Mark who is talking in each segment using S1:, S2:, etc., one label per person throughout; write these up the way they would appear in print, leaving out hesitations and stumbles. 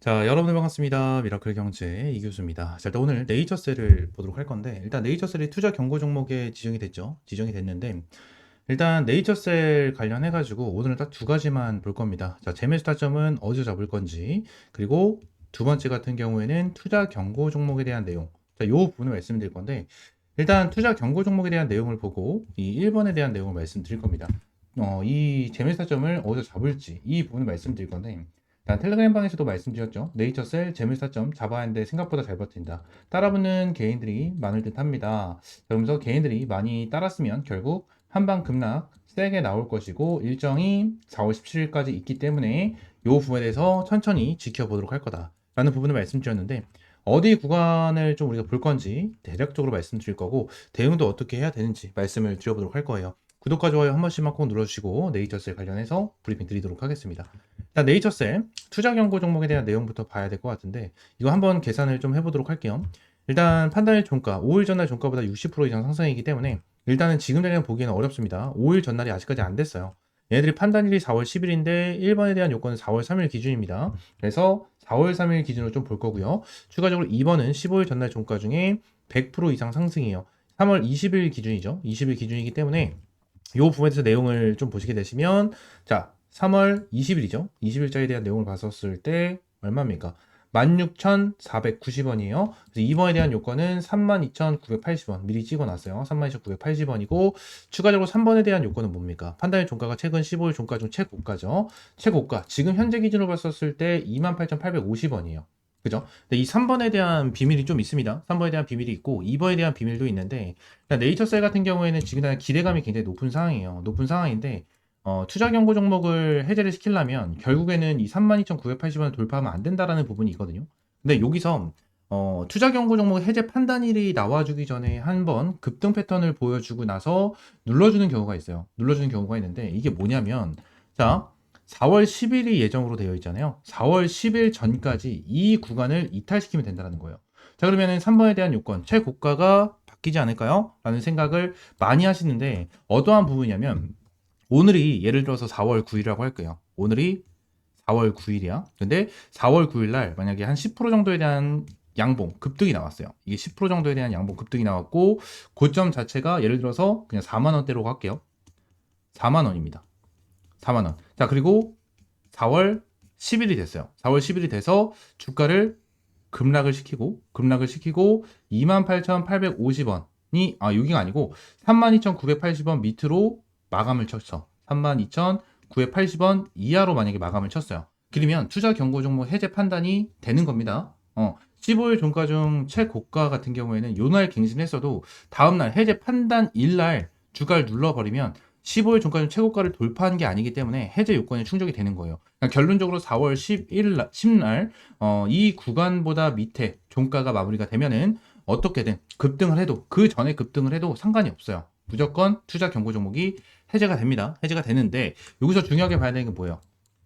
S1: 자, 여러분들 반갑습니다. 미라클 경제 이교수입니다. 자, 일단 오늘 네이처셀을 보도록 할 건데, 일단 네이처셀이 투자 경고 종목에 지정이 됐죠. 지정이 됐는데, 일단 네이처셀 관련해가지고 오늘은 딱 두 가지만 볼 겁니다. 자, 재매수 타점은 어디서 잡을 건지, 그리고 두 번째 같은 경우에는 투자 경고 종목에 대한 내용. 자, 요 부분을 말씀드릴 건데, 일단 투자 경고 종목에 대한 내용을 보고, 이 1번에 대한 내용을 말씀드릴 겁니다. 이 재매수 타점을 어디서 잡을지, 이 부분을 말씀드릴 건데, 일단 텔레그램 방에서도 말씀드렸죠. 네이처셀 재물사점 잡아야 하는데 생각보다 잘 버틴다. 따라붙는 개인들이 많을 듯 합니다. 그러면서 개인들이 많이 따랐으면 결국 한방 급락 세게 나올 것이고 일정이 4월 17일까지 있기 때문에 이 부분에 대해서 천천히 지켜보도록 할 거다. 라는 부분을 말씀드렸는데 어디 구간을 좀 우리가 볼 건지 대략적으로 말씀드릴 거고 대응도 어떻게 해야 되는지 말씀을 드려보도록 할 거예요. 구독과 좋아요 한 번씩만 꼭 눌러주시고 네이처셀 관련해서 브리핑 드리도록 하겠습니다. 일단 네이처셀 투자 경고 종목에 대한 내용부터 봐야 될 것 같은데 이거 한번 계산을 좀 해보도록 할게요. 일단 판단일 종가 5일 전날 종가보다 60% 이상 상승이기 때문에 일단은 지금 당장 보기에는 어렵습니다. 5일 전날이 아직까지 안 됐어요. 얘네들이 판단일이 4월 10일인데 1번에 대한 요건은 4월 3일 기준입니다. 그래서 4월 3일 기준으로 좀 볼 거고요. 추가적으로 2번은 15일 전날 종가 중에 100% 이상 상승이에요. 3월 20일 기준이죠. 20일 기준이기 때문에 이 부분에 대해서 내용을 좀 보시게 되시면 자 3월 20일이죠. 20일자에 대한 내용을 봤었을 때 얼마입니까? 16,490원이에요. 그래서 2번에 대한 요건은 32,980원 미리 찍어놨어요. 32,980원이고 추가적으로 3번에 대한 요건은 뭡니까? 판단의 종가가 최근 15일 종가 중 최고가죠. 최고가 지금 현재 기준으로 봤었을 때 28,850원이에요. 그죠? 근데 이 3번에 대한 비밀이 좀 있습니다. 3번에 대한 비밀이 있고 2번에 대한 비밀도 있는데 네이처셀 같은 경우에는 지금 기대감이 굉장히 높은 상황이에요. 높은 상황인데 투자 경고 종목을 해제를 시키려면 결국에는 이 32,980원을 돌파하면 안 된다라는 부분이 있거든요. 근데 여기서 투자 경고 종목 해제 판단일이 나와주기 전에 한번 급등 패턴을 보여주고 나서 눌러주는 경우가 있어요. 눌러주는 경우가 있는데 이게 뭐냐면 자 4월 10일이 예정으로 되어 있잖아요. 4월 10일 전까지 이 구간을 이탈시키면 된다는 거예요. 자 그러면은 3번에 대한 요건 최고가가 바뀌지 않을까요? 라는 생각을 많이 하시는데 어떠한 부분이냐면 오늘이 예를 들어서 4월 9일이라고 할게요. 오늘이 4월 9일이야. 근데 4월 9일 날 만약에 한 10% 정도에 대한 양봉 급등이 나왔어요. 이게 10% 정도에 대한 양봉 급등이 나왔고 고점 자체가 예를 들어서 그냥 4만 원대로 갈게요. 4만 원입니다. 4만 원. 자, 그리고 4월 10일이 됐어요. 4월 10일이 돼서 주가를 급락을 시키고 28,850원이 여기가 아니고 32,980원 밑으로 마감을 쳤어. 32,980원 이하로 만약에 마감을 쳤어요. 그러면 투자 경고 종목 해제 판단이 되는 겁니다. 15일 종가 중 최고가 같은 경우에는 요날 갱신했어도 다음날 해제 판단 일날 주가를 눌러버리면 15일 종가 중 최고가를 돌파한 게 아니기 때문에 해제 요건이 충족이 되는 거예요. 그러니까 결론적으로 4월 10날 이 구간보다 밑에 종가가 마무리가 되면은 어떻게든 급등을 해도 그 전에 급등을 해도 상관이 없어요. 무조건 투자 경고 종목이 해제가 됩니다. 해제가 되는데 여기서 중요하게 봐야 되는 게 뭐예요?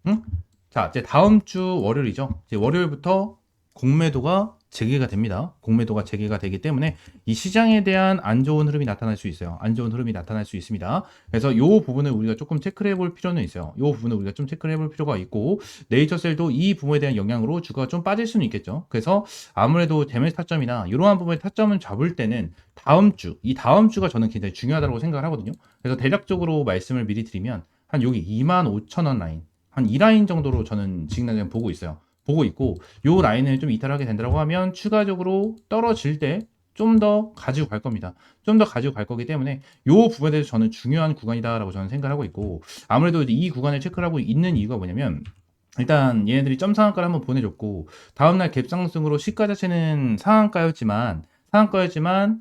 S1: 응? 자, 이제 다음 주 월요일이죠. 이제 월요일부터 공매도가 재개가 됩니다. 공매도가 재개가 되기 때문에 이 시장에 대한 안 좋은 흐름이 나타날 수 있어요. 안 좋은 흐름이 나타날 수 있습니다. 그래서 이 부분을 우리가 조금 체크를 해볼 필요는 있어요. 이 부분을 우리가 좀 체크를 해볼 필요가 있고 네이처셀도 이 부분에 대한 영향으로 주가가 좀 빠질 수는 있겠죠. 그래서 아무래도 데미지 타점이나 이러한 부분의 타점을 잡을 때는 이 다음 주가 저는 굉장히 중요하다고 생각을 하거든요. 그래서 대략적으로 말씀을 미리 드리면 한 여기 25,000원 라인 한 이 라인 정도로 저는 지금 당장 보고 있어요. 보고 있고 요 라인을 좀 이탈하게 된다고 하면 추가적으로 떨어질 때 좀 더 가지고 갈 겁니다. 좀 더 가지고 갈 거기 때문에 요 부분에 대해서 저는 중요한 구간이다라고 저는 생각을 하고 있고 아무래도 이 구간을 체크를 하고 있는 이유가 뭐냐면 일단 얘네들이 점 상한가를 한번 보내줬고 다음날 갭상승으로 시가 자체는 상한가였지만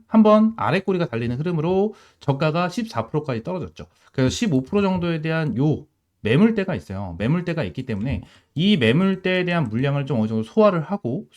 S1: 한번 아래 꼬리가 달리는 흐름으로 저가가 14%까지 떨어졌죠. 그래서 15% 정도에 대한 요 매물대가 있어요. 매물대가 있기 때문에 이 매물대에 대한 물량을 좀 어느 정도 소화를 하고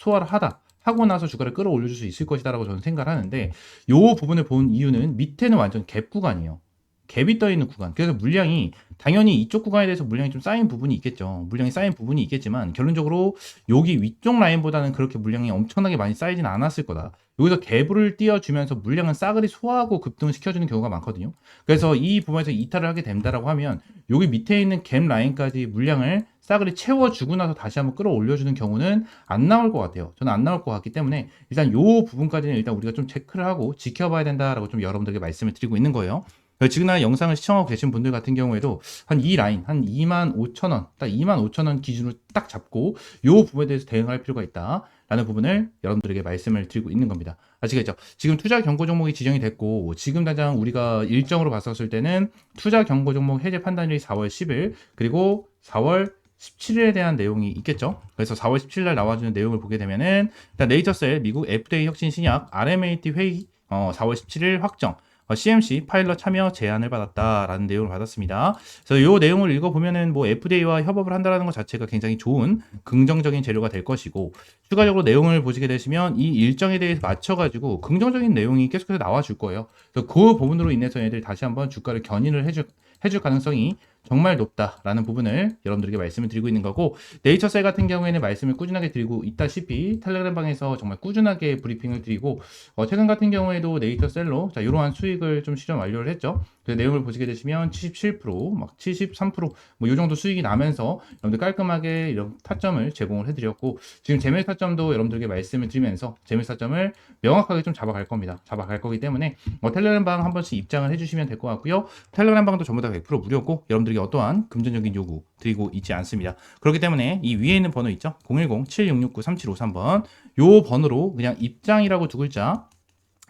S1: 나서 주가를 끌어올려줄 수 있을 것이다라고 저는 생각을 하는데 요 부분을 본 이유는 밑에는 완전 갭 구간이에요. 갭이 떠 있는 구간. 그래서 물량이 당연히 이쪽 구간에 대해서 물량이 좀 쌓인 부분이 있겠죠. 물량이 쌓인 부분이 있겠지만 결론적으로 여기 위쪽 라인보다는 그렇게 물량이 엄청나게 많이 쌓이진 않았을 거다. 여기서 갭을 띄워주면서 물량은 싸그리 소화하고 급등시켜주는 경우가 많거든요. 그래서 이 부분에서 이탈을 하게 된다라고 하면 여기 밑에 있는 갭 라인까지 물량을 싸그리 채워주고 나서 다시 한번 끌어올려주는 경우는 안 나올 것 같아요. 저는 안 나올 것 같기 때문에 일단 요 부분까지는 일단 우리가 좀 체크를 하고 지켜봐야 된다라고 좀 여러분들에게 말씀을 드리고 있는 거예요. 지금 나 영상을 시청하고 계신 분들 같은 경우에도 한 이 라인 한 25,000원, 딱 25,000원 기준으로 딱 잡고 요 부분에 대해서 대응할 필요가 있다라는 부분을 여러분들에게 말씀을 드리고 있는 겁니다. 아시겠죠? 지금 투자 경고 종목이 지정이 됐고 지금 당장 우리가 일정으로 봤었을 때는 투자 경고 종목 해제 판단일이 4월 10일 그리고 4월 17일에 대한 내용이 있겠죠. 그래서 4월 17일 날 나와주는 내용을 보게 되면은 일단 네이처셀 미국 FDA 혁신 신약 RMAT 회의 4월 17일 확정 CMC 파일럿 참여 제안을 받았다라는 내용을 받았습니다. 그래서 이 내용을 읽어보면은 뭐 FDA와 협업을 한다는 것 자체가 굉장히 좋은 긍정적인 재료가 될 것이고 추가적으로 내용을 보시게 되시면 이 일정에 대해서 맞춰가지고 긍정적인 내용이 계속해서 나와줄 거예요. 그래서 그 부분으로 인해서 얘들 다시 한번 주가를 견인을 해줄 가능성이 정말 높다라는 부분을 여러분들에게 말씀을 드리고 있는 거고 네이처셀 같은 경우에는 말씀을 꾸준하게 드리고 있다시피 텔레그램 방에서 정말 꾸준하게 브리핑을 드리고 최근 같은 경우에도 네이처셀로 자 이러한 수익을 좀 실현 완료를 했죠. 그 내용을 보시게 되시면 77%, 막 73%, 뭐 이 정도 수익이 나면서 여러분들 깔끔하게 이런 타점을 제공을 해드렸고 지금 재매수 타점도 여러분들에게 말씀을 드리면서 재매수 타점을 명확하게 좀 잡아갈 겁니다. 잡아갈 거기 때문에 텔레그램 방 한 번씩 입장을 해주시면 될 것 같고요. 텔레그램 방도 전부 다 100% 무료고 여러분들에게 어떠한 금전적인 요구 드리고 있지 않습니다. 그렇기 때문에 이 위에 있는 번호 있죠? 010-7669-3753번 요 번호로 그냥 입장이라고 두 글자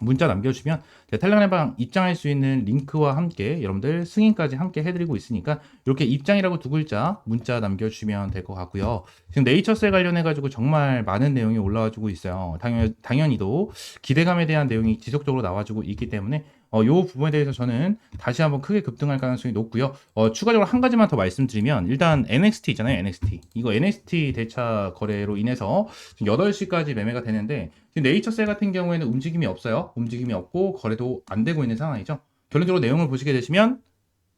S1: 문자 남겨주시면 텔레그램 방 입장할 수 있는 링크와 함께 여러분들 승인까지 함께 해드리고 있으니까 이렇게 입장이라고 두 글자 문자 남겨주시면 될 것 같고요. 지금 네이처셀 관련해가지고 정말 많은 내용이 올라와주고 있어요. 당연히도 기대감에 대한 내용이 지속적으로 나와주고 있기 때문에 요 부분에 대해서 저는 다시 한번 크게 급등할 가능성이 높고요. 추가적으로 한 가지만 더 말씀드리면 일단 NXT 있잖아요. NXT. 이거 NXT 대차 거래로 인해서 지금 8시까지 매매가 되는데 지금 네이처셀 같은 경우에는 움직임이 없어요. 움직임이 없고 거래도 안 되고 있는 상황이죠. 결론적으로 내용을 보시게 되시면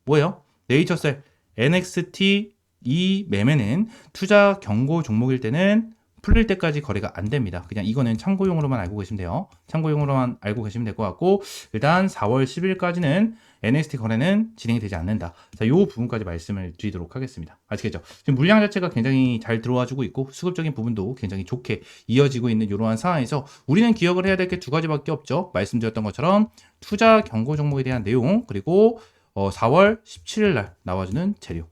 S1: 뭐예요? 네이처셀 NXT 이 매매는 투자 경고 종목일 때는 풀릴 때까지 거래가 안 됩니다. 그냥 이거는 참고용으로만 알고 계시면 돼요. 참고용으로만 알고 계시면 될 것 같고 일단 4월 10일까지는 NXT 거래는 진행이 되지 않는다. 자, 이 부분까지 말씀을 드리도록 하겠습니다. 아시겠죠? 지금 물량 자체가 굉장히 잘 들어와주고 있고 수급적인 부분도 굉장히 좋게 이어지고 있는 이러한 상황에서 우리는 기억을 해야 될 게 두 가지밖에 없죠. 말씀드렸던 것처럼 투자 경고 종목에 대한 내용 그리고 4월 17일 날 나와주는 재료.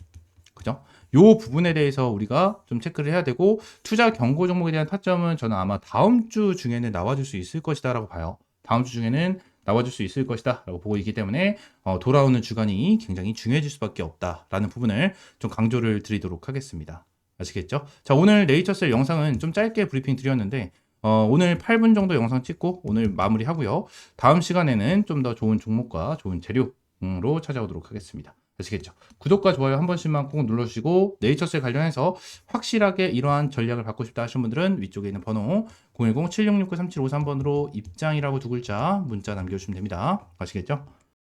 S1: 그죠? 요 부분에 대해서 우리가 좀 체크를 해야 되고 투자 경고 종목에 대한 타점은 저는 아마 다음 주 중에는 나와줄 수 있을 것이다 라고 봐요. 다음 주 중에는 나와줄 수 있을 것이다 라고 보고 있기 때문에 돌아오는 주간이 굉장히 중요해질 수밖에 없다 라는 부분을 좀 강조를 드리도록 하겠습니다. 아시겠죠? 자, 오늘 네이처셀 영상은 좀 짧게 브리핑 드렸는데 오늘 8분 정도 영상 찍고 오늘 마무리 하고요. 다음 시간에는 좀 더 좋은 종목과 좋은 재료로 찾아오도록 하겠습니다. 아시겠죠? 구독과 좋아요 한 번씩만 꼭 눌러주시고 네이처셀 관련해서 확실하게 이러한 전략을 받고 싶다 하시는 분들은 위쪽에 있는 번호 010-7669-3753번으로 입장이라고 두 글자 문자 남겨주시면 됩니다. 아시겠죠?